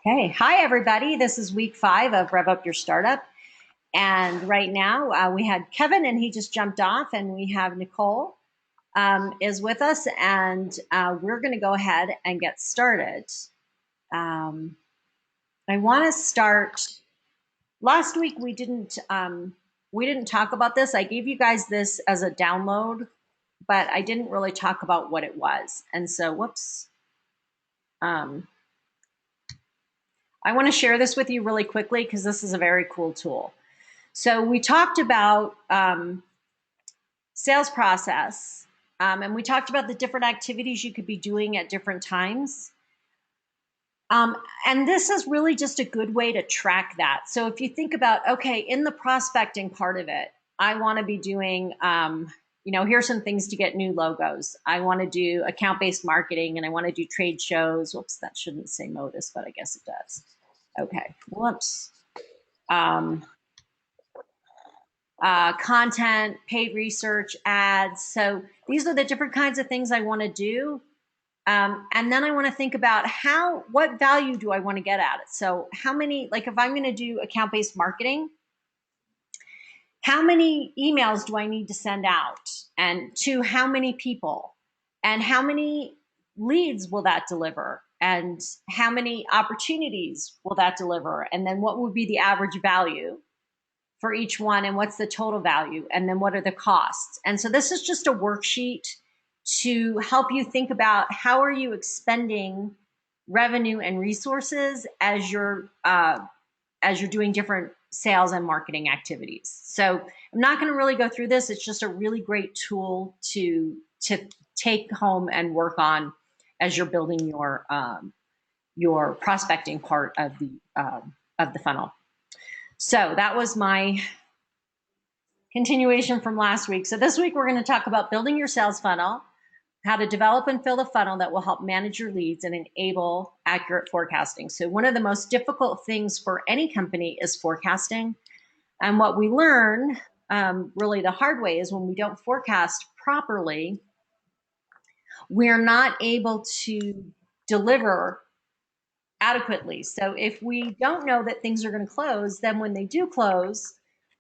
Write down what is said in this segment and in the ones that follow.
Hey, hi everybody. This is week 5 of Rev Up Your Startup. And right now we had Kevin and he just jumped off, and we have Nicole is with us, and we're going to go ahead and get started. Um, I want to start. Last week we didn't talk about this. I gave you guys this as a download, but I didn't really talk about what it was. And so, whoops. Um, I want to share this with you really quickly because this is a very cool tool. So we talked about sales process, and we talked about the different activities you could be doing at different times. And this is really just a good way to track that. So if you think about, okay, in the prospecting part of it, I want to be doing, here's some things to get new logos. I want to do account-based marketing, and I want to do trade shows. Whoops, that shouldn't say Modus, but I guess it does. Okay, whoops. Content, paid research, ads. So these are the different kinds of things I want to do. And then I want to think about what value do I want to get at it? So how many, like if I'm going to do account-based marketing, how many emails do I need to send out, and to how many people, and how many leads will that deliver, and how many opportunities will that deliver? And then what would be the average value for each one, and what's the total value, and then what are the costs? And so this is just a worksheet to help you think about how are you expending revenue and resources as you're doing different sales and marketing activities. So I'm not going to really go through this. It's just a really great tool to take home and work on as you're building your prospecting part of the funnel. So that was my continuation from last week. So this week we're going to talk about building your sales funnel, how to develop and fill the funnel that will help manage your leads and enable accurate forecasting. So one of the most difficult things for any company is forecasting. And what we learn really the hard way is when we don't forecast properly, we're not able to deliver adequately. So if we don't know that things are going to close, then when they do close,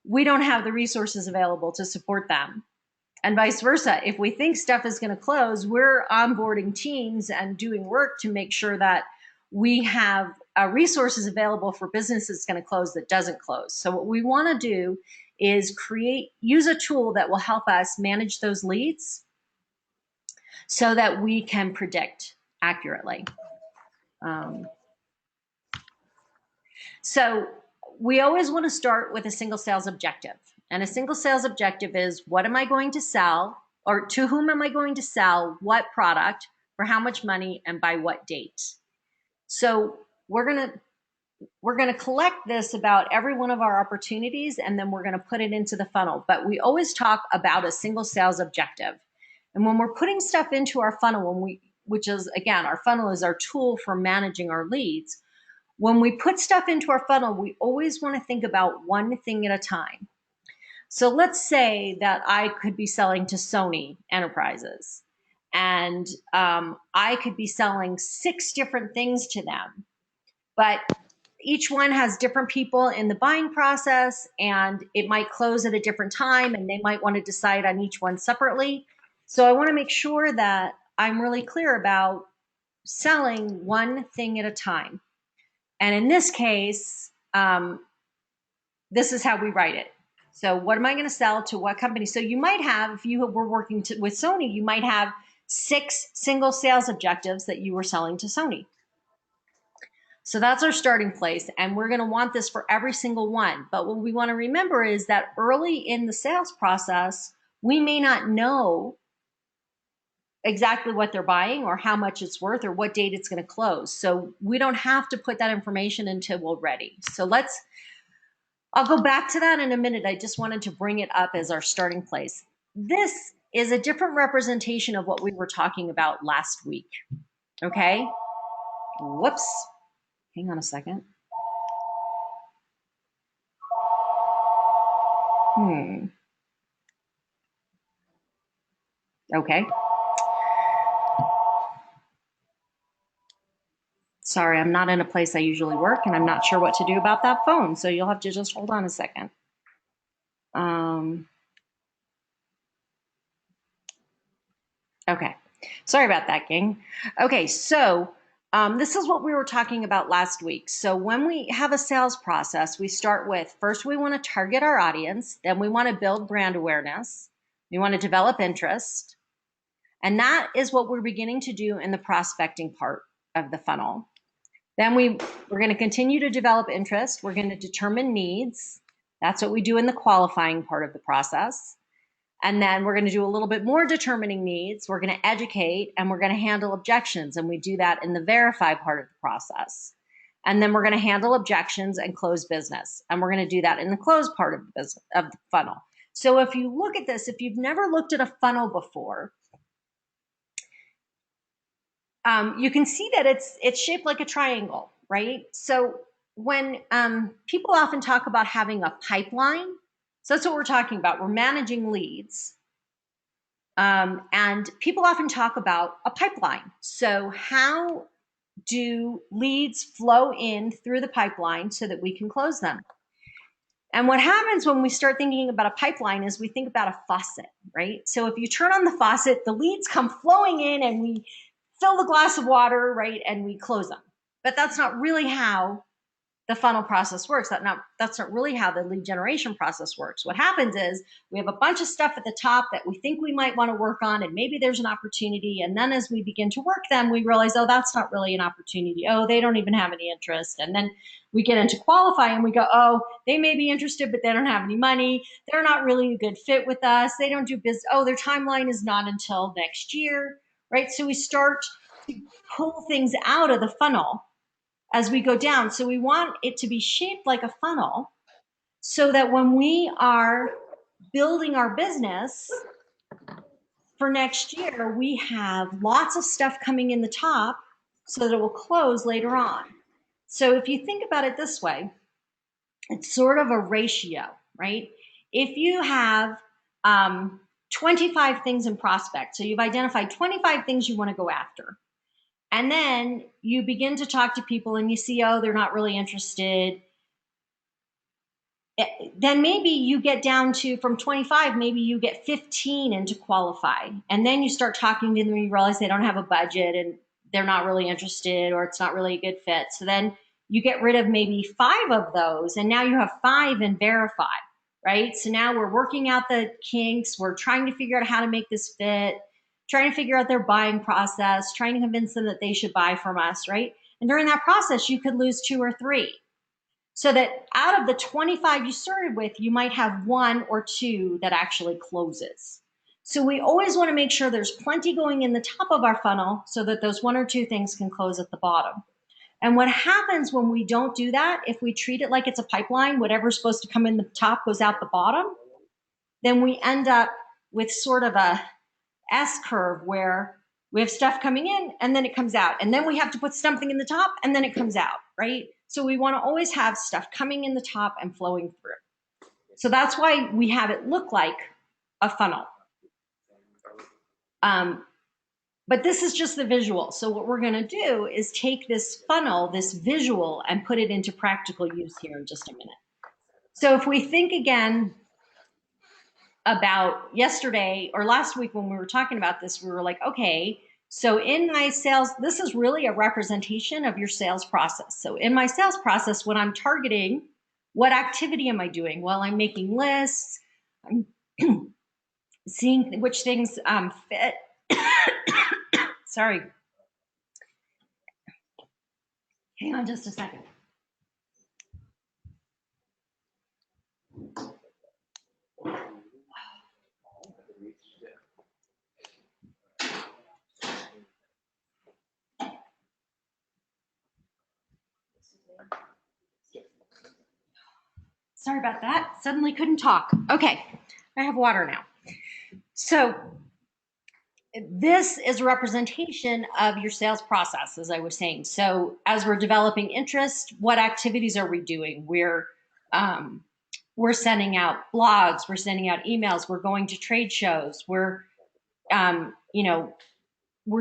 we don't have the resources available to support them. And vice versa. If we think stuff is going to close, we're onboarding teams and doing work to make sure that we have resources available for business that's going to close that doesn't close. So what we want to do is use a tool that will help us manage those leads so that we can predict accurately. So we always want to start with a single sales objective. And a single sales objective is, what am I going to sell, or to whom am I going to sell what product, for how much money, and by what date? So we're going to collect this about every one of our opportunities, and then we're going to put it into the funnel. But we always talk about a single sales objective. And when we're putting stuff into our funnel, which is, again, our funnel is our tool for managing our leads. When we put stuff into our funnel, we always want to think about one thing at a time. So let's say that I could be selling to Sony Enterprises, and I could be selling 6 different things to them, but each one has different people in the buying process, and it might close at a different time, and they might want to decide on each one separately. So I want to make sure that I'm really clear about selling one thing at a time. And in this case, this is how we write it. So what am I going to sell to what company? So you might have, if you were working with Sony, you might have 6 single sales objectives that you were selling to Sony. So that's our starting place. And we're going to want this for every single one. But what we want to remember is that early in the sales process, we may not know exactly what they're buying or how much it's worth or what date it's going to close. So we don't have to put that information until we're ready. So I'll go back to that in a minute. I just wanted to bring it up as our starting place. This is a different representation of what we were talking about last week. Okay? Whoops. Hang on a second. Okay. Sorry, I'm not in a place I usually work, and I'm not sure what to do about that phone, so you'll have to just hold on a second. Okay, sorry about that, gang. Okay, so this is what we were talking about last week. So when we have a sales process, we start with, first we want to target our audience, then we want to build brand awareness, we want to develop interest, and that is what we're beginning to do in the prospecting part of the funnel. Then we're going to continue to develop interest. We're going to determine needs. That's what we do in the qualifying part of the process. And then we're going to do a little bit more determining needs. We're going to educate, and we're going to handle objections. And we do that in the verify part of the process. And then we're going to handle objections and close business. And we're going to do that in the close part of the business, of the funnel. So if you look at this, if you've never looked at a funnel before, you can see that it's shaped like a triangle, right? So when people often talk about having a pipeline, so that's what we're talking about. We're managing leads. And people often talk about a pipeline. So how do leads flow in through the pipeline so that we can close them? And what happens when we start thinking about a pipeline is we think about a faucet, right? So if you turn on the faucet, the leads come flowing in and we fill the glass of water, right? And we close them. But that's not really how the funnel process works. That's not really how the lead generation process works. What happens is we have a bunch of stuff at the top that we think we might want to work on, and maybe there's an opportunity. And then as we begin to work them, we realize, oh, that's not really an opportunity. Oh, they don't even have any interest. And then we get into qualify and we go, oh, they may be interested, but they don't have any money. They're not really a good fit with us. They don't do business. Oh, their timeline is not until next year, right? So we start to pull things out of the funnel as we go down. So we want it to be shaped like a funnel so that when we are building our business for next year, we have lots of stuff coming in the top so that it will close later on. So if you think about it this way, it's sort of a ratio, right? If you have 25 things in prospect, so you've identified 25 things you want to go after, and then you begin to talk to people and you see, oh, they're not really interested. Then maybe you get down to, from 25, maybe you get 15 into qualify. And then you start talking to them and you realize they don't have a budget and they're not really interested, or it's not really a good fit. So then you get rid of maybe 5 of those, and now you have 5 in verify, right? So now we're working out the kinks. We're trying to figure out how to make this fit, trying to figure out their buying process, trying to convince them that they should buy from us, right? And during that process, you could lose 2 or 3. So that out of the 25 you started with, you might have 1 or 2 that actually closes. So we always want to make sure there's plenty going in the top of our funnel so that those 1 or 2 things can close at the bottom. And what happens when we don't do that, if we treat it like it's a pipeline, whatever's supposed to come in the top goes out the bottom, then we end up with sort of a S curve where we have stuff coming in and then it comes out. And then we have to put something in the top and then it comes out, right? So we want to always have stuff coming in the top and flowing through. So that's why we have it look like a funnel. But this is just the visual. So what we're going to do is take this funnel, this visual, and put it into practical use here in just a minute. So if we think again about yesterday or last week when we were talking about this, we were like, okay, so in my sales, this is really a representation of your sales process. So in my sales process, when I'm targeting, what activity am I doing? Well, I'm making lists, I'm seeing which things fit. Sorry. Hang on just a second. Sorry about that. Suddenly couldn't talk. Okay, I have water now. So this is a representation of your sales process, as I was saying. So as we're developing interest, what activities are we doing? We're sending out blogs, we're sending out emails, we're going to trade shows, we're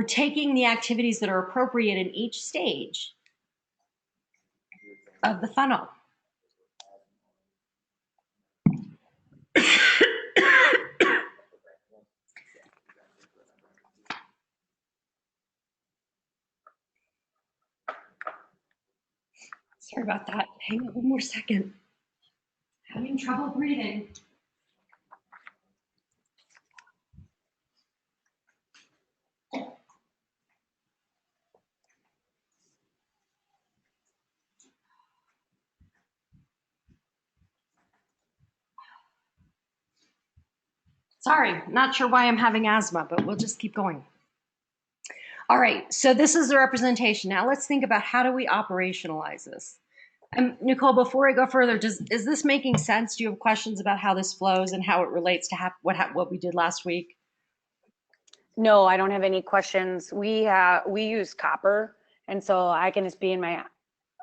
taking the activities that are appropriate in each stage of the funnel. Sorry about that. Hang on one more second. Having trouble breathing. Sorry, not sure why I'm having asthma, but we'll just keep going. All right, so this is the representation. Now let's think about how do we operationalize this? Nicole, before I go further, is this making sense? Do you have questions about how this flows and how it relates to what we did last week? No, I don't have any questions. We use Copper, and so I can just be in my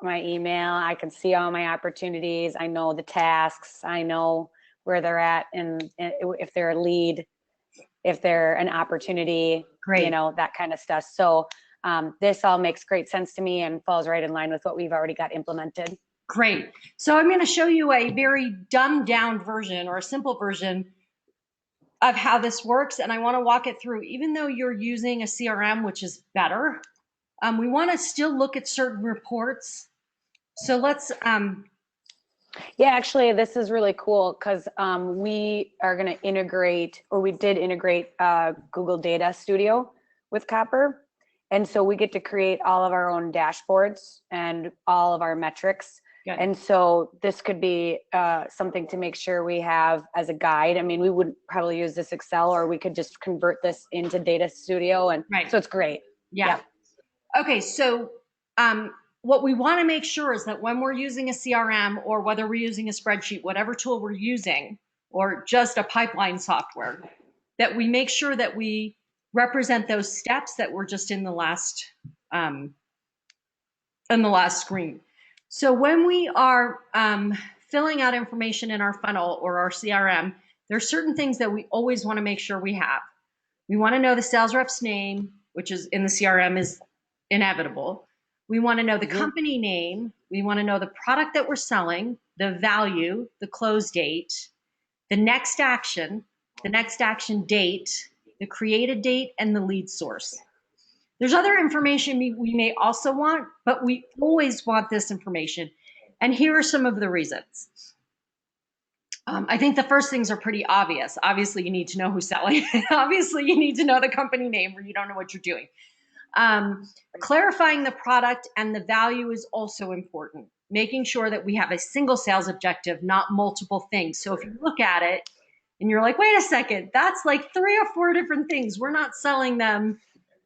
email. I can see all my opportunities. I know the tasks. I know where they're at, and if they're a lead, if they're an opportunity, Great. you know, that kind of stuff. So this all makes great sense to me and falls right in line with what we've already got implemented. Great. So I'm going to show you a very dumbed down version or a simple version of how this works. And I want to walk it through. Even though you're using a CRM, which is better, we want to still look at certain reports. So let's... Yeah, actually, this is really cool because we are going to integrate, or we did integrate Google Data Studio with Copper. And so we get to create all of our own dashboards and all of our metrics. Good. And so this could be something to make sure we have as a guide. I mean, we would probably use this Excel, or we could just convert this into Data Studio. And right. So it's great. Yeah. Yep. Okay, so what we want to make sure is that when we're using a CRM, or whether we're using a spreadsheet, whatever tool we're using, or just a pipeline software, that we make sure that we represent those steps that were just in the last screen. So when we are filling out information in our funnel or our CRM, there are certain things that we always want to make sure we have. We want to know the sales rep's name, which is in the CRM is inevitable. We want to know the company name. We want to know the product that we're selling, the value, the close date, the next action date, the created date, and the lead source. There's other information we may also want, but we always want this information. And here are some of the reasons. I think the first things are pretty obvious. Obviously, you need to know who's selling. Obviously, you need to know the company name, or you don't know what you're doing. Clarifying the product and the value is also important. Making sure that we have a single sales objective, not multiple things. So if you look at it and you're like, wait a second, that's like 3 or 4 different things. We're not selling them,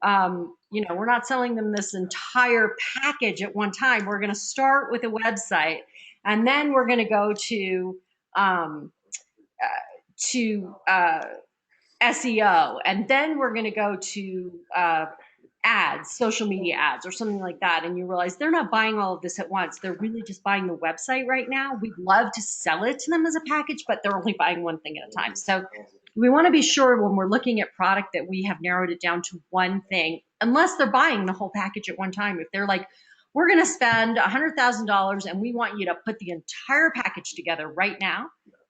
we're not selling them this entire package at one time. We're going to start with a website, and then we're going to go to SEO, and then we're going to go to ads, social media ads, or something like that. And you realize they're not buying all of this at once. They're really just buying the website right now. We'd love to sell it to them as a package, but they're only buying one thing at a time. So we want to be sure when we're looking at product that we have narrowed it down to one thing, unless they're buying the whole package at one time. If they're like, we're going to spend $100,000 and we want you to put the entire package together right now,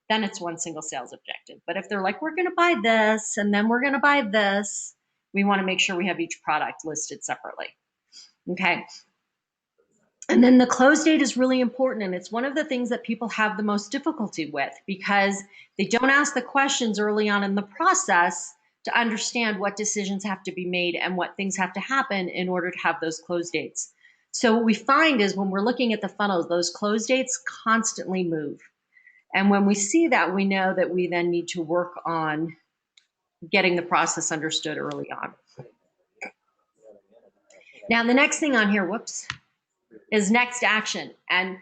then it's one single sales objective. But if they're like, we're going to buy this and then we're going to buy this, we want to make sure we have each product listed separately. Okay. And then the close date is really important. And it's one of the things that people have the most difficulty with, because they don't ask the questions early on in the process to understand what decisions have to be made and what things have to happen in order to have those close dates. So what we find is when we're looking at the funnels, those close dates constantly move. And when we see that, we know that we then need to work on getting the process understood early on. Now, the next thing on here, is next action. And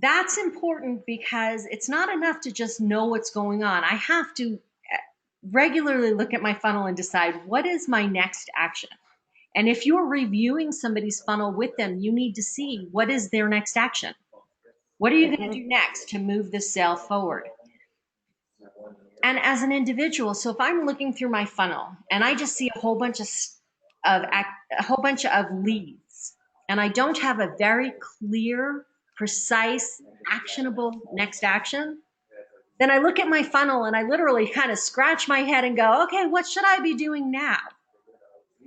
that's important because it's not enough to just know what's going on. I have to regularly look at my funnel and decide, what is my next action? And if you're reviewing somebody's funnel with them, you need to see, what is their next action? What are you going to do next to move this sale forward? And as an individual, so if I'm looking through my funnel and I just see a whole bunch of leads, and I don't have a very clear precise, actionable next action, then I look at my funnel and I literally kind of scratch my head and go, okay, what should I be doing now?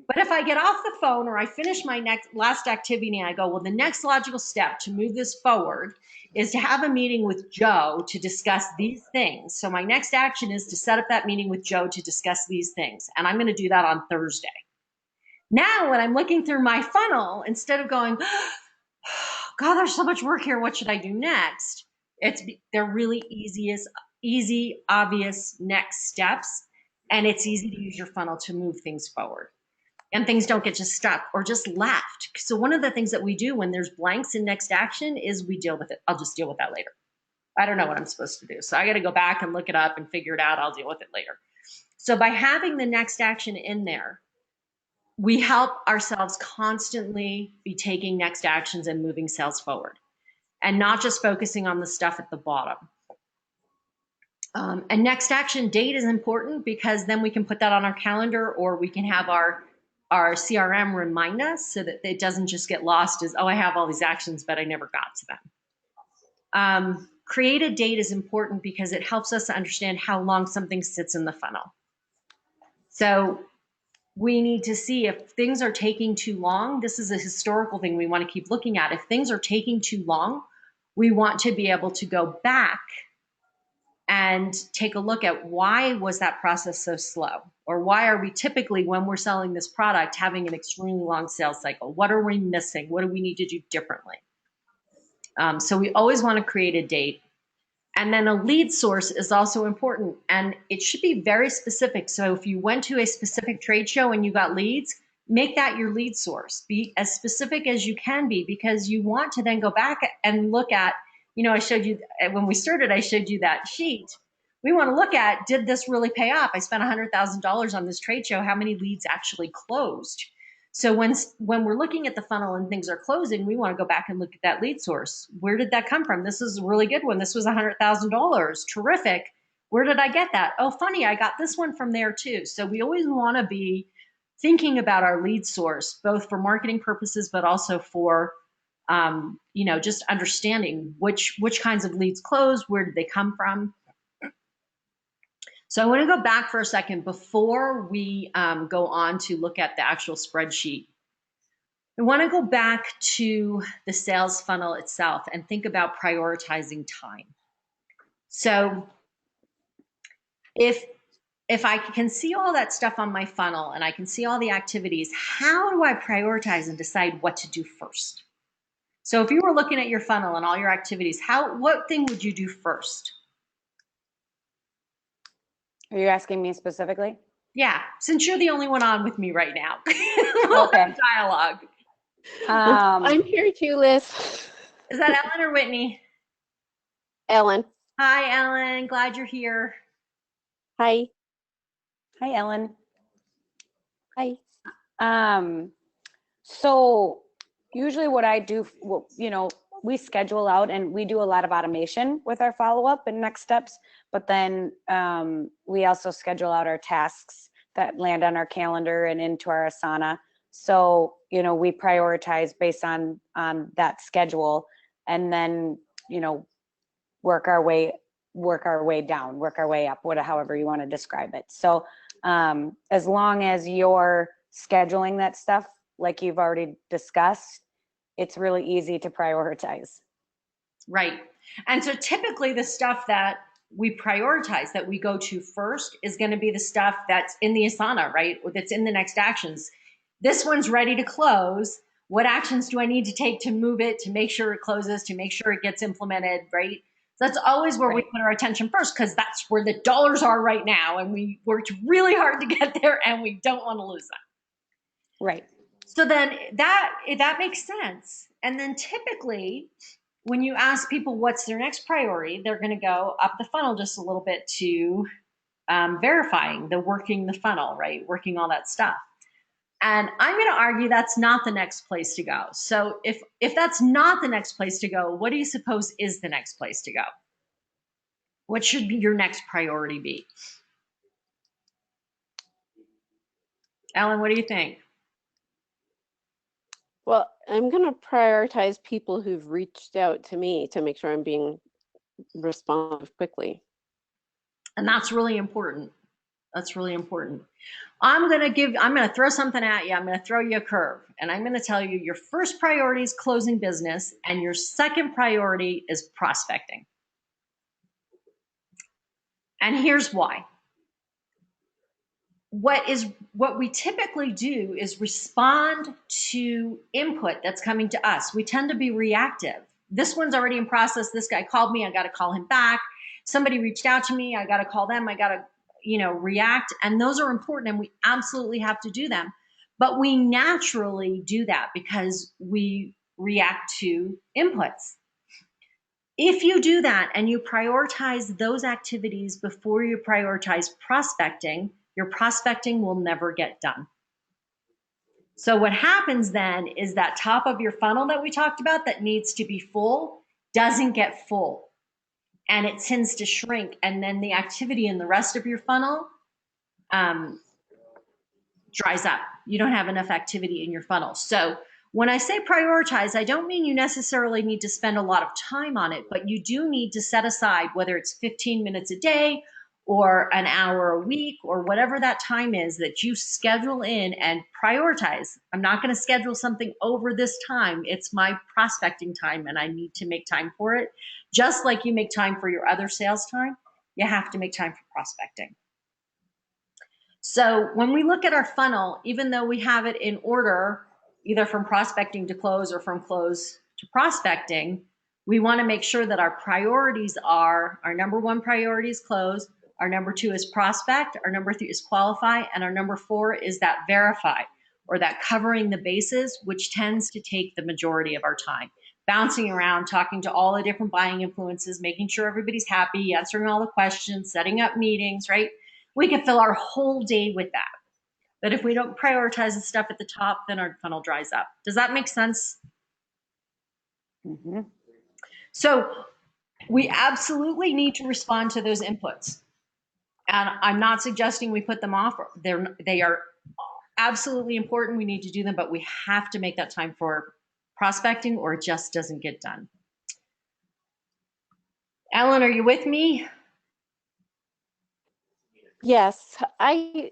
But if I get off the phone or I finish my last activity and I go, well, the next logical step to move this forward is to have a meeting with Joe to discuss these things. So my next action is to set up that meeting with Joe to discuss these things. And I'm going to do that on Thursday. Now, when I'm looking through my funnel, instead of going, God, there's so much work here, what should I do next? They're really easy, obvious next steps. And it's easy to use your funnel to move things forward. And things don't get just stuck or just left. So one of the things that we do when there's blanks in next action is we deal with it. I'll just deal with that later. I don't know what I'm supposed to do. So I got to go back and look it up and figure it out. I'll deal with it later. So by having the next action in there, we help ourselves constantly be taking next actions and moving sales forward and not just focusing on the stuff at the bottom. And next action date is important because then we can put that on our calendar, or we can have our CRM remind us so that it doesn't just get lost as, oh, I have all these actions, but I never got to them. Create a date is important because it helps us to understand how long something sits in the funnel. So we need to see if things are taking too long. This is a historical thing we want to keep looking at. If things are taking too long, we want to be able to go back and take a look at why was that process so slow? Or why are we typically, when we're selling this product, having an extremely long sales cycle? What are we missing? What do we need to do differently? So we always want to create a date. And then a lead source is also important, and it should be very specific. So if you went to a specific trade show and you got leads, make that your lead source. Be as specific as you can be, because you want to then go back and look at, I showed you, when we started, I showed you that sheet. We want to look at, did this really pay off? I spent $100,000 on this trade show. How many leads actually closed? So when we're looking at the funnel and things are closing, we want to go back and look at that lead source. Where did that come from? This is a really good one. This was $100,000. Terrific. Where did I get that? Oh, funny, I got this one from there too. So we always want to be thinking about our lead source, both for marketing purposes, but also for, just understanding which kinds of leads closed, where did they come from. So I want to go back for a second before we go on to look at the actual spreadsheet. I want to go back to the sales funnel itself and think about prioritizing time. So if I can see all that stuff on my funnel and I can see all the activities, how do I prioritize and decide what to do first? So if you were looking at your funnel and all your activities, what thing would you do first? Are you asking me specifically? Yeah, since you're the only one on with me right now. Okay. Dialogue. I'm here too, Liz. Is that Ellen or Whitney? Ellen. Hi, Ellen. Glad you're here. Hi. Hi, Ellen. Hi. So usually what I do, we schedule out and we do a lot of automation with our follow-up and next steps, but then we also schedule out our tasks that land on our calendar and into our Asana. So, we prioritize based on that schedule, and then, work our way down, work our way up, however you want to describe it. So as long as you're scheduling that stuff, like you've already discussed, it's really easy to prioritize. Right. And so typically the stuff that we prioritize, that we go to first, is going to be the stuff that's in the Asana, right? Or that's in the next actions. This one's ready to close. What actions do I need to take to move it, to make sure it closes, to make sure it gets implemented, right? So that's always where we put our attention first, because that's where the dollars are right now. And we worked really hard to get there and we don't want to lose them. Right. So then that makes sense. And then typically when you ask people what's their next priority, they're going to go up the funnel just a little bit to verifying working the funnel, right? Working all that stuff. And I'm going to argue that's not the next place to go. So if that's not the next place to go, what do you suppose is the next place to go? What should be your next priority be? Ellen, what do you think? Well, gonna prioritize people who've reached out to me to make sure I'm being responsive quickly. And that's really important. That's really important. I'm going to throw something at you. I'm going to throw you a curve. And I'm going to tell you your first priority is closing business, and your second priority is prospecting. And here's why. What we typically do is respond to input that's coming to us. We tend to be reactive. This one's already in process. This guy called me. I got to call him back. Somebody reached out to me. I got to call them. I got to, react. And those are important, and we absolutely have to do them. But we naturally do that because we react to inputs. If you do that and you prioritize those activities before you prioritize prospecting, your prospecting will never get done. So what happens then is that top of your funnel that we talked about that needs to be full doesn't get full, and it tends to shrink, and then the activity in the rest of your funnel dries up. You don't have enough activity in your funnel. So when I say prioritize, I don't mean you necessarily need to spend a lot of time on it, but you do need to set aside, whether it's 15 minutes a day or an hour a week or whatever that time is, that you schedule in and prioritize. I'm not going to schedule something over this time. It's my prospecting time, and I need to make time for it. Just like you make time for your other sales time, you have to make time for prospecting. So when we look at our funnel, even though we have it in order, either from prospecting to close or from close to prospecting, we want to make sure that our priorities are, our number one priority is close, our number two is prospect, our number three is qualify, and our number four is that verify, or that covering the bases, which tends to take the majority of our time. Bouncing around, talking to all the different buying influences, making sure everybody's happy, answering all the questions, setting up meetings, right? We can fill our whole day with that. But if we don't prioritize the stuff at the top, then our funnel dries up. Does that make sense? Mm-hmm. So we absolutely need to respond to those inputs. And I'm not suggesting we put them off. They are absolutely important. We need to do them, but we have to make that time for prospecting, or it just doesn't get done. Ellen, are you with me? Yes, I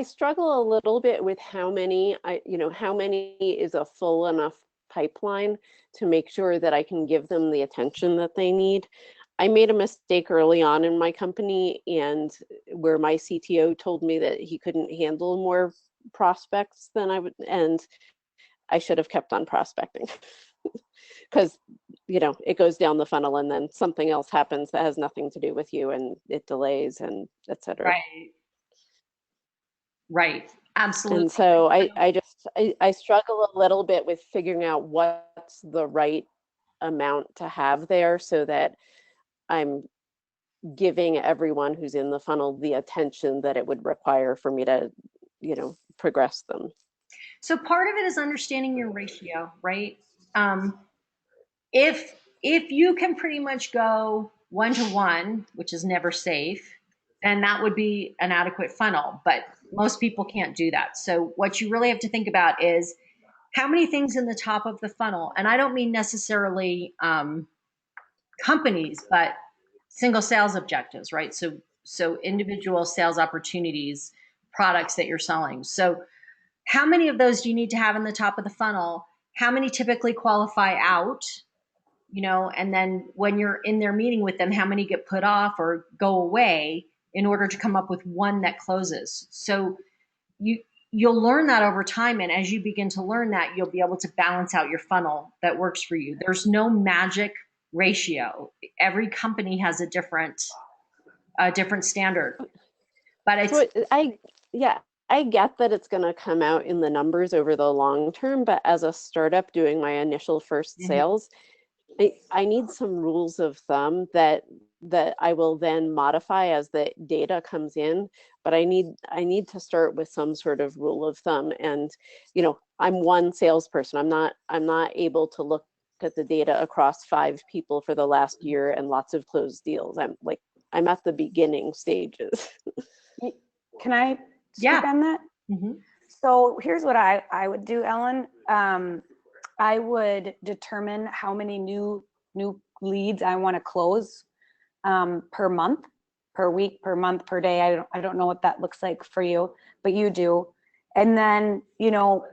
struggle a little bit with how many is a full enough pipeline to make sure that I can give them the attention that they need. I made a mistake early on in my company, and where my CTO told me that he couldn't handle more prospects than I would, and I should have kept on prospecting. Because it goes down the funnel, and then something else happens that has nothing to do with you, and it delays, and etc. Right. Absolutely. And so I struggle a little bit with figuring out what's the right amount to have there, so that I'm giving everyone who's in the funnel the attention that it would require for me to progress them. So part of it is understanding your ratio, right? If you can pretty much go 1-to-1, which is never safe, then that would be an adequate funnel. But most people can't do that. So what you really have to think about is how many things in the top of the funnel, and I don't mean necessarily companies, but single sales objectives, right? So individual sales opportunities, products that you're selling. So how many of those do you need to have in the top of the funnel? How many typically qualify out? And then when you're in their meeting with them, how many get put off or go away in order to come up with one that closes? So you'll learn that over time, and as you begin to learn that, you'll be able to balance out your funnel that works for you. There's no magic ratio. Every company has a different standard. But it's so I get that it's going to come out in the numbers over the long term, but as a startup doing my initial first sales, I need some rules of thumb that I will then modify as the data comes in. But I need to start with some sort of rule of thumb. And I'm one salesperson. I'm not able to look at the data across 5 people for the last year and lots of closed deals. I'm at the beginning stages. Can I speak on that? Mm-hmm. So here's what I would do, Ellen. I would determine how many new leads I want to close per month, per week, per month, per day. I don't know what that looks like for you, but you do. And then, you know,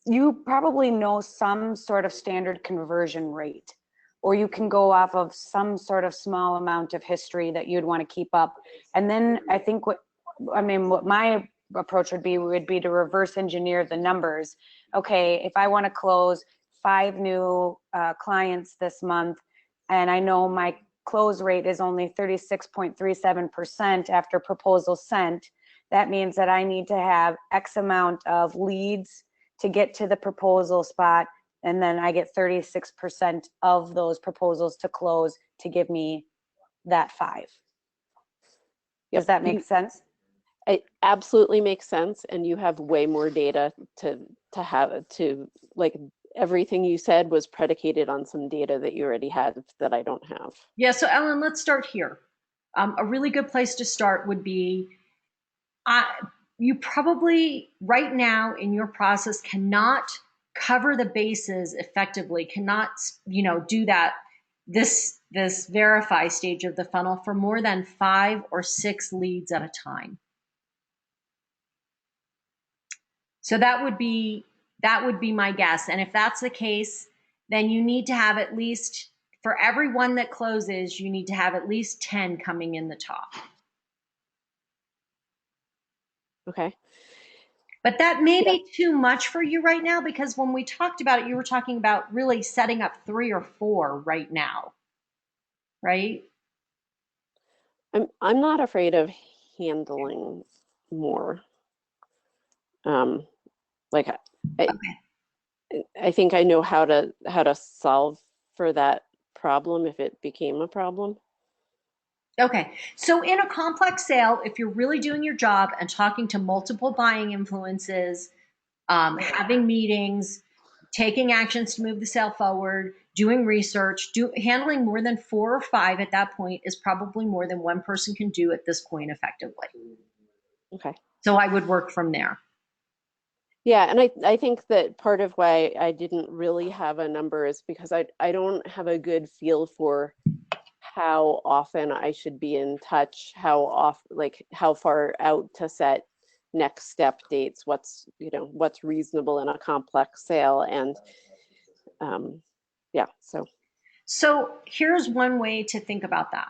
you probably know some sort of standard conversion rate, or you can go off of some sort of small amount of history that you'd want to keep up. And then I think what my approach would be to reverse engineer the numbers. Okay, if I want to close 5 new clients this month, and I know my close rate is only 36.37% after proposal sent, that means that I need to have X amount of leads to get to the proposal spot, and then I get 36% of those proposals to close to give me that 5. Does that make sense? It absolutely makes sense, and you have way more data to have to, like, everything you said was predicated on some data that you already had that I don't have. Yeah, so Ellen, let's start here. A really good place to start would be you probably right now in your process cannot cover the bases effectively, cannot, you know, do that this verify stage of the funnel for more than 5 or 6 leads at a time. So that would be my guess. And if that's the case, then you need to have at least, for every one that closes, you need to have at least 10 coming in the top. Okay. But that may be too much for you right now, because when we talked about it, you were talking about really setting up 3 or 4 right now, right? I'm not afraid of handling more. Like I think I know how to solve for that problem if it became a problem. Okay, so in a complex sale, if you're really doing your job and talking to multiple buying influences, having meetings, taking actions to move the sale forward, doing research, handling more than 4 or 5 at that point is probably more than one person can do at this point effectively. Okay. So I would work from there. Yeah, and I think that part of why I didn't really have a number is because I don't have a good feel for how often I should be in touch, like how far out to set next step dates, what's reasonable in a complex sale, and yeah, So here's one way to think about that.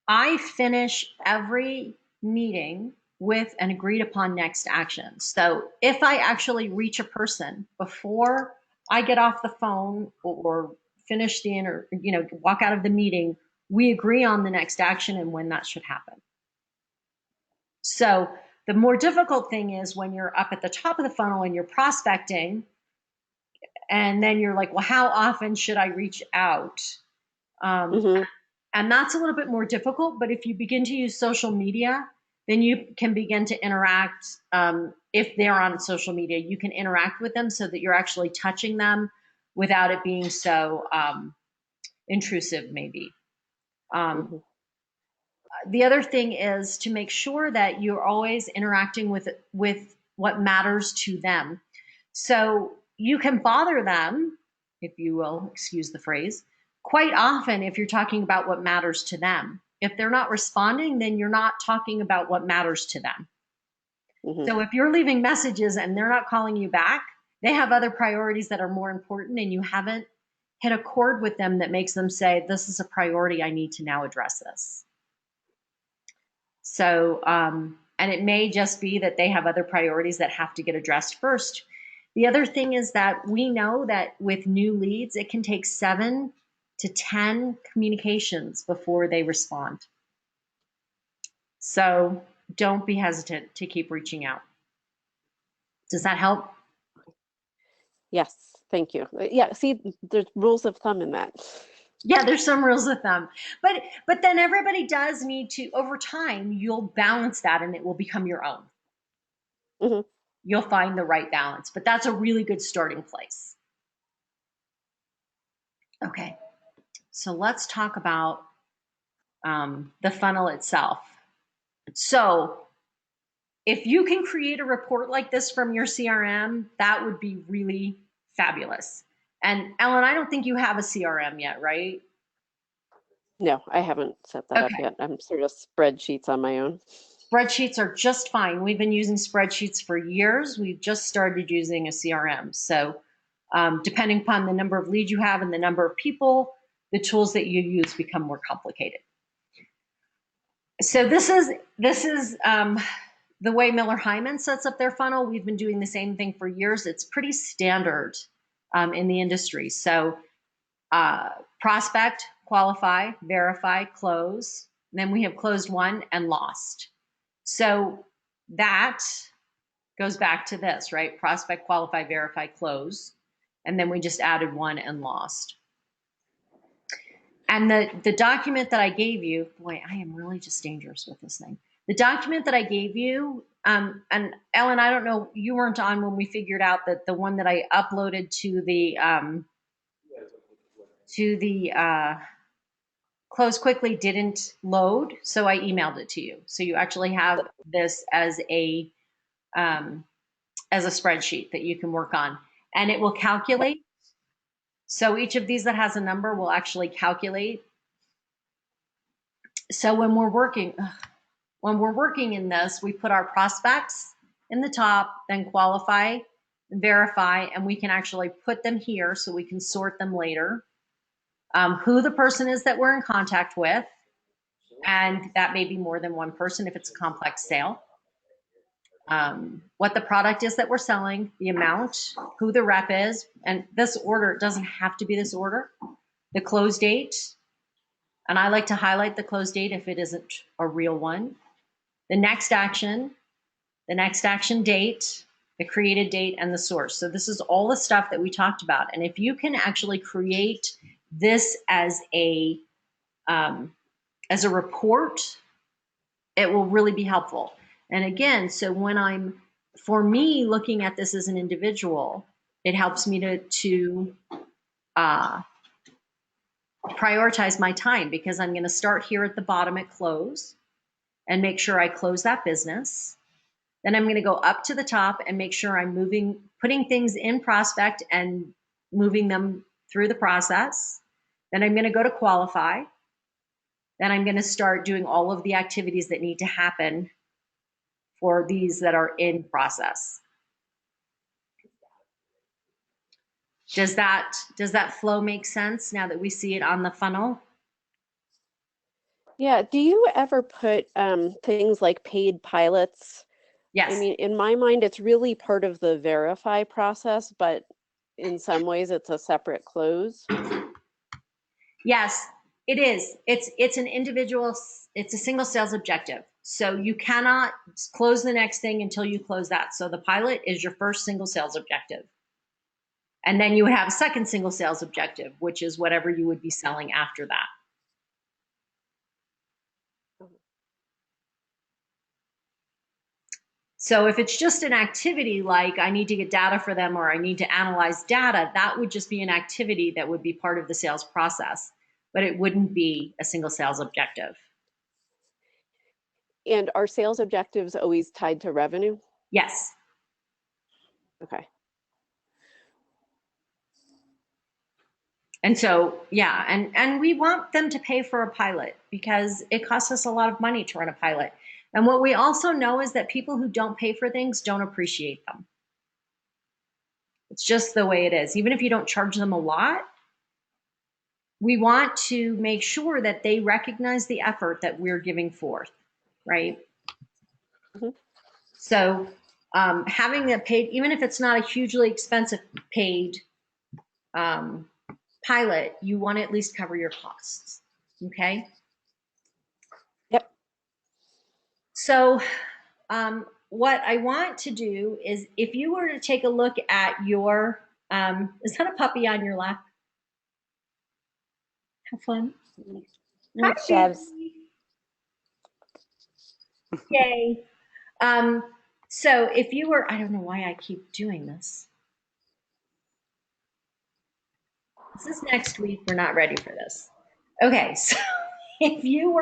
I finish every meeting with an agreed upon next action. So if I actually reach a person before I get off the phone or finish walk out of the meeting, we agree on the next action and when that should happen. So the more difficult thing is when you're up at the top of the funnel and you're prospecting, and then you're like, well, how often should I reach out? mm-hmm. And that's a little bit more difficult. But if you begin to use social media, then you can begin to interact. If they're on social media, you can interact with them so that you're actually touching them without it being so intrusive, maybe. Mm-hmm. The other thing is to make sure that you're always interacting with what matters to them. So you can bother them, if you will, excuse the phrase, quite often if you're talking about what matters to them. If they're not responding, then you're not talking about what matters to them. Mm-hmm. So if you're leaving messages and they're not calling you back, they have other priorities that are more important, and you haven't hit a chord with them that makes them say, this is a priority, I need to now address this. So, and it may just be that they have other priorities that have to get addressed first. The other thing is that we know that with new leads, it can take 7 to 10 communications before they respond. So don't be hesitant to keep reaching out. Does that help? Yes, thank you. Yeah, see, there's rules of thumb in that. Yeah, there's some rules of thumb, but then everybody does need to, over time, you'll balance that and it will become your own. Mm-hmm. You'll find the right balance, but that's a really good starting place. Okay, so let's talk about the funnel itself. So if you can create a report like this from your CRM, that would be really Fabulous. And Ellen, I don't think you have a CRM yet, right? No, I haven't set that up Okay. yet. I'm sort of spreadsheets on my own. Spreadsheets are just fine. We've been using spreadsheets for years. We've just started using a CRM. So depending upon the number of leads you have and the number of people, the tools that you use become more complicated. So this is the way Miller Hyman sets up their funnel. We've been doing the same thing for years. It's pretty standard in the industry. So prospect, qualify, verify, close. Then we have closed one and lost. So that goes back to this, right? Prospect, qualify, verify, close. And then we just added one and lost. And the document that I gave you, boy, I am really just dangerous with this thing. The document that I gave you, and Ellen, I don't know, you weren't on when we figured out that the one that I uploaded to the close quickly didn't load, so I emailed it to you. So you actually have this as a spreadsheet that you can work on, and it will calculate. So each of these that has a number will actually calculate. So when we're working in this, we put our prospects in the top, then qualify, verify, and we can actually put them here so we can sort them later. Who the person is that we're in contact with, and that may be more than one person if it's a complex sale. What the product is that we're selling, the amount, who the rep is, and this order doesn't have to be this order, the close date, and I like to highlight the close date if it isn't a real one, the next action date, the created date, and the source. So this is all the stuff that we talked about. And if you can actually create this as a report, it will really be helpful. And again, so when for me, looking at this as an individual, it helps me to prioritize my time, because I'm going to start here at the bottom at close and make sure I close that business. Then I'm going to go up to the top and make sure I'm putting things in prospect and moving them through the process. Then I'm going to go to qualify. Then I'm going to start doing all of the activities that need to happen for these that are in process. Does that flow make sense now that we see it on the funnel? Yeah. Do you ever put things like paid pilots? Yes. I mean, in my mind, it's really part of the verify process, but in some ways it's a separate close. Yes, it is. It's an individual, it's a single sales objective. So you cannot close the next thing until you close that. So the pilot is your first single sales objective. And then you would have a second single sales objective, which is whatever you would be selling after that. So if it's just an activity like I need to get data for them or I need to analyze data, that would just be an activity that would be part of the sales process, but it wouldn't be a single sales objective. And are sales objectives always tied to revenue? Yes. Okay. And so, yeah, and we want them to pay for a pilot because it costs us a lot of money to run a pilot. And what we also know is that people who don't pay for things don't appreciate them. It's just the way it is. Even if you don't charge them a lot, we want to make sure that they recognize the effort that we're giving forth, right? Mm-hmm. So having a paid, even if it's not a hugely expensive paid pilot, you want to at least cover your costs, okay? Yep. So what I want to do is, if you were to take a look at your, is that a puppy on your lap? Have fun. Hi, Chefs. Yay. So if you were, I don't know why I keep doing this. This is next week. We're not ready for this. Okay, so if you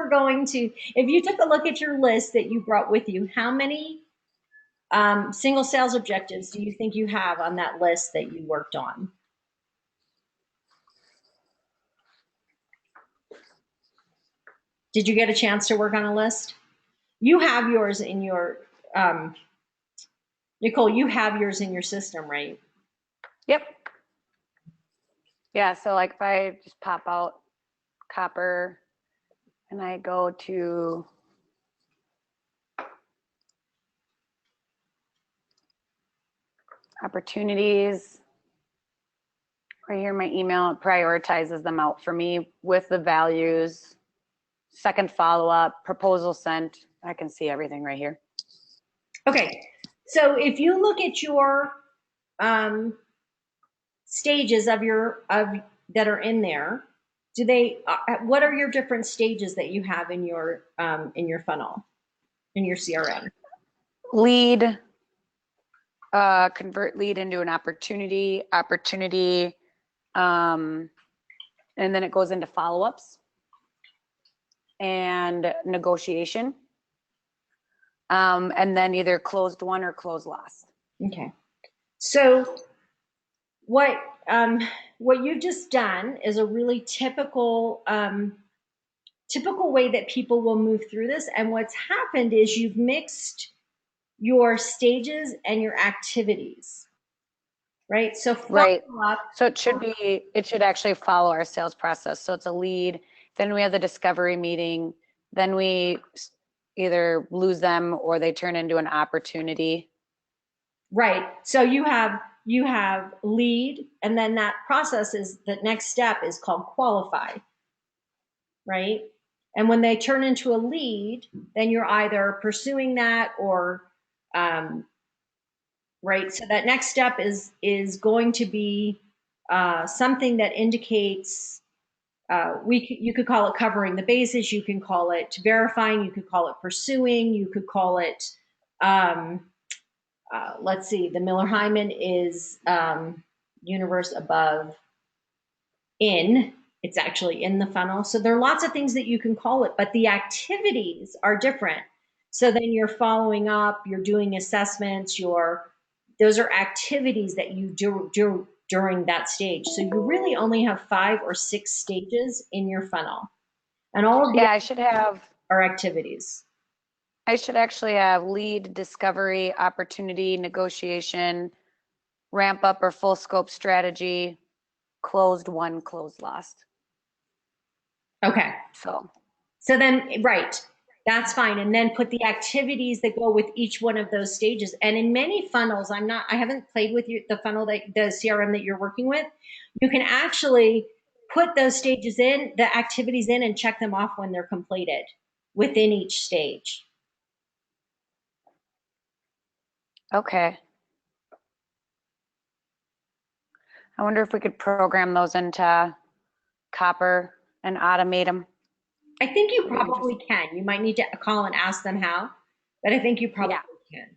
took a look at your list that you brought with you, how many single sales objectives do you think you have on that list that you worked on? Did you get a chance to work on a list? You have yours in your, Nicole, you have yours in your system, right? Yep. Yeah, so like if I just pop out copper and I go to opportunities, right here, my email, it prioritizes them out for me with the values, second follow-up, proposal sent. I can see everything right here. Okay, so if you look at your stages of that are in there, do they? What are your different stages that you have in your funnel, in your CRM? Lead, convert lead into an opportunity, and then it goes into follow-ups and negotiation, and then either closed won or closed lost. Okay, so what you've just done is a really typical way that people will move through this. And what's happened is you've mixed your stages and your activities, right? So Right. up, So it should actually follow our sales process. So it's a lead, then we have the discovery meeting, then we either lose them or they turn into an opportunity. right? So you have lead, and then that process is the next step is called qualify, right? And when they turn into a lead, then you're either pursuing that or right. So that next step is going to be something that indicates you could call it covering the bases, you can call it verifying, you could call it pursuing, you could call it let's see, the Miller Hyman is universe above in. It's actually in the funnel. So there are lots of things that you can call it, but the activities are different. So then you're following up, you're doing assessments, those are activities that you do during that stage. So you really only have 5 or 6 stages in your funnel. And all of the are activities. I should actually have lead, discovery, opportunity, negotiation, ramp up or full scope strategy, closed won, closed lost. Okay. So then, right, that's fine. And then put the activities that go with each one of those stages. And in many funnels, I haven't played with the funnel the CRM that you're working with. You can actually put those stages in, the activities in, and check them off when they're completed within each stage. okay. I wonder if we could program those into Copper and automate them. I think you probably can. You might need to call and ask them how, but I think you probably can.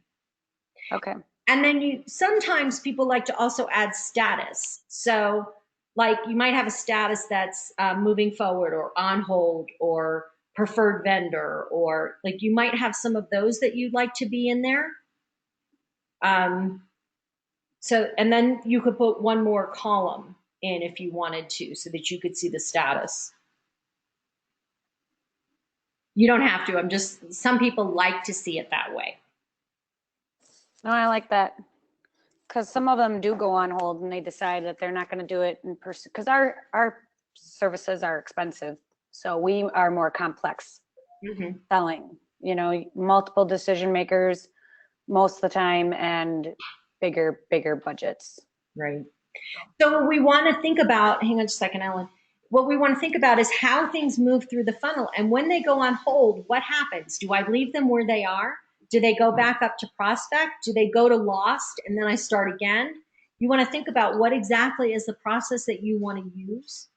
Okay. And then sometimes people like to also add status. So like you might have a status that's moving forward or on hold or preferred vendor, or like you might have some of those that you'd like to be in there. So, and then you could put one more column in if you wanted to, so that you could see the status. You don't have to. Some people like to see it that way. No, I like that. Because some of them do go on hold and they decide that they're not going to do it in person. Because our services are expensive. So we are more complex selling, multiple decision makers most of the time and bigger budgets. Right. So what we want to think about, hang on just a second, Ellen. What we want to think about is how things move through the funnel. And when they go on hold, what happens? Do I leave them where they are? Do they go back up to prospect? Do they go to lost and then I start again? You want to think about what exactly is the process that you want to use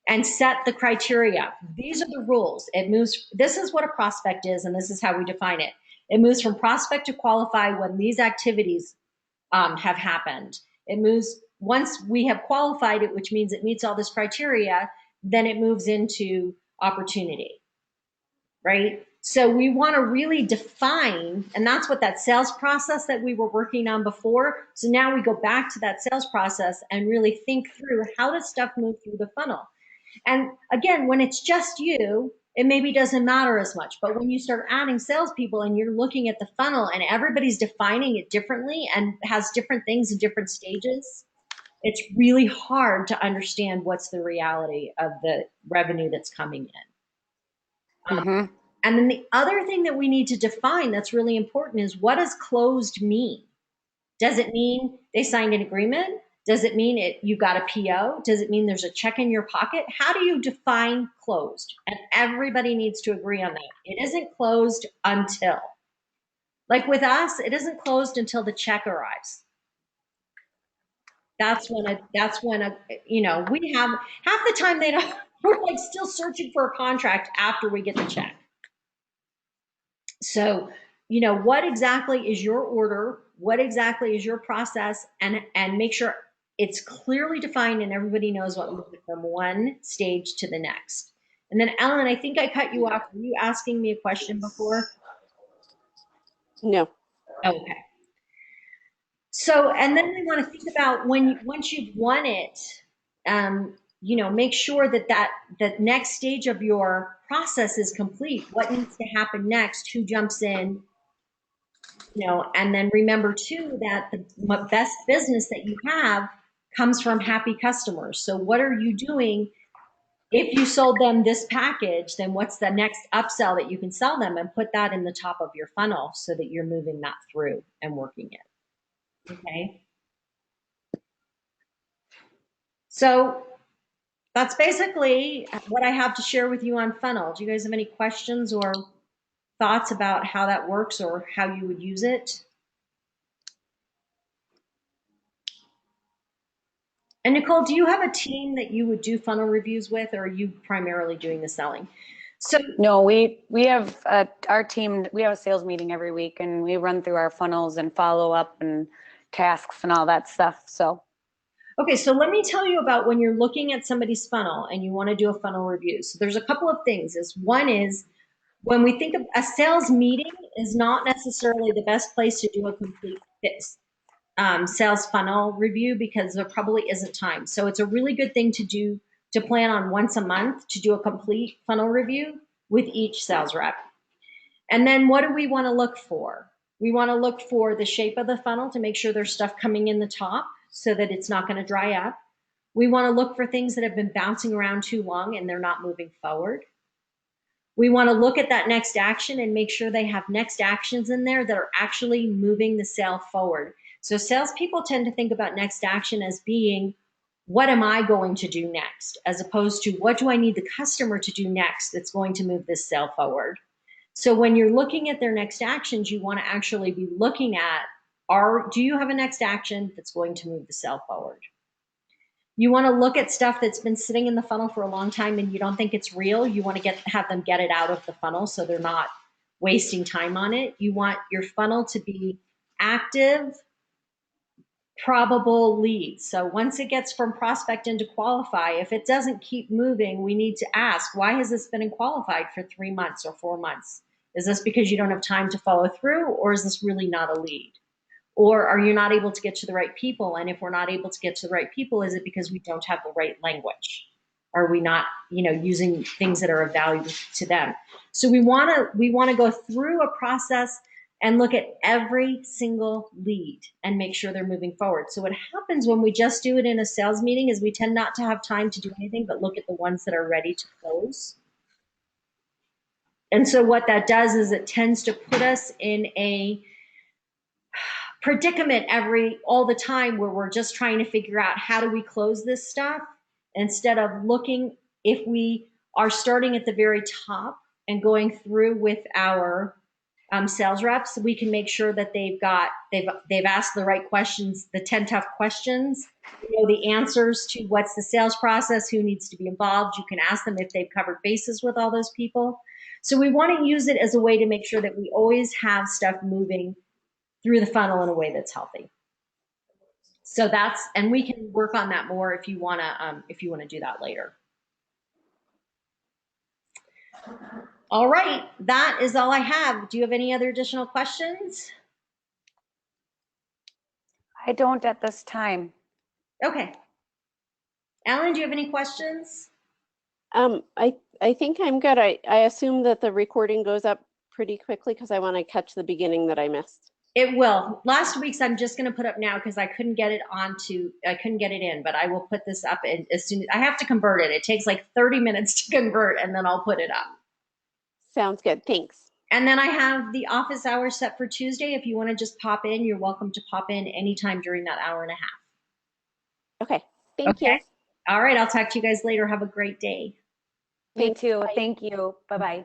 and set the criteria. These are the rules. This is what a prospect is, and this is how we define it. It moves from prospect to qualify when these activities have happened. It moves once we have qualified it, which means it meets all this criteria, then it moves into opportunity, right? So we want to really define, and that's what that sales process that we were working on before. So now we go back to that sales process and really think through, how does stuff move through the funnel? And again, when it's just you, it maybe doesn't matter as much. But when you start adding salespeople and you're looking at the funnel and everybody's defining it differently and has different things in different stages, it's really hard to understand what's the reality of the revenue that's coming in. Mm-hmm. And then the other thing that we need to define that's really important is, what does closed mean? Does it mean they signed an agreement? Does it mean you got a PO? Does it mean there's a check in your pocket? How do you define closed? And everybody needs to agree on that. It isn't closed until. Like with us, it isn't closed until the check arrives. That's when we have half the time they don't, we're like still searching for a contract after we get the check. So, what exactly is your order? What exactly is your process? And make sure it's clearly defined and everybody knows what moves from one stage to the next. And then Ellen, I think I cut you off. Were you asking me a question before? No. Okay. So, and then we want to think about once you've won it, make sure that next stage of your process is complete. What needs to happen next? Who jumps in? And then remember too that the best business that you have comes from happy customers. So what are you doing? If you sold them this package, then what's the next upsell that you can sell them, and put that in the top of your funnel so that you're moving that through and working it. Okay. So that's basically what I have to share with you on funnel. Do you guys have any questions or thoughts about how that works or how you would use it? And Nicole, do you have a team that you would do funnel reviews with, or are you primarily doing the selling? So No, we have our team. We have a sales meeting every week, and we run through our funnels and follow up and tasks and all that stuff. So, okay, so let me tell you about when you're looking at somebody's funnel and you want to do a funnel review. So there's a couple of things. One is, when we think of a sales meeting, is not necessarily the best place to do a complete sales funnel review, because there probably isn't time. So it's a really good thing to do, to plan on once a month to do a complete funnel review with each sales rep. And then what do we want to look for? We want to look for the shape of the funnel to make sure there's stuff coming in the top so that it's not going to dry up. We want to look for things that have been bouncing around too long and they're not moving forward. We want to look at that next action and make sure they have next actions in there that are actually moving the sale forward. So salespeople tend to think about next action as being, what am I going to do next? As opposed to, what do I need the customer to do next that's going to move this sale forward? So when you're looking at their next actions, you want to actually be looking at, do you have a next action that's going to move the sale forward? You want to look at stuff that's been sitting in the funnel for a long time and you don't think it's real. You want to have them get it out of the funnel so they're not wasting time on it. You want your funnel to be active, probable leads. So once it gets from prospect into qualify, if it doesn't keep moving, we need to ask, why has this been in qualified for 3 months or 4 months? Is this because you don't have time to follow through, or is this really not a lead? Or are you not able to get to the right people? And if we're not able to get to the right people, is it because we don't have the right language? Are we not, using things that are of value to them? So we want to go through a process and look at every single lead and make sure they're moving forward. So what happens when we just do it in a sales meeting is we tend not to have time to do anything but look at the ones that are ready to close. And so what that does is it tends to put us in a predicament all the time, where we're just trying to figure out, how do we close this stuff, instead of looking, if we are starting at the very top and going through with our sales reps, we can make sure that they've asked the right questions, the 10 tough questions, the answers to what's the sales process, who needs to be involved. You can ask them if they've covered bases with all those people. So we want to use it as a way to make sure that we always have stuff moving through the funnel in a way that's healthy. So and we can work on that more if you want to do that later. All right, that is all I have. Do you have any other additional questions? I don't at this time. Okay. Alan, do you have any questions? I think I'm good. I assume that the recording goes up pretty quickly because I want to catch the beginning that I missed. It will. Last week's I'm just going to put up now because I couldn't get it in, but I will put this up as soon as I have to convert it. It takes like 30 minutes to convert and then I'll put it up. Sounds good. Thanks. And then I have the office hours set for Tuesday. If you want to just pop in, you're welcome to pop in anytime during that hour and a half. Okay. Thank Okay. you. All right. I'll talk to you guys later. Have a great day. You Thanks. too. Bye. Thank you. Bye-bye.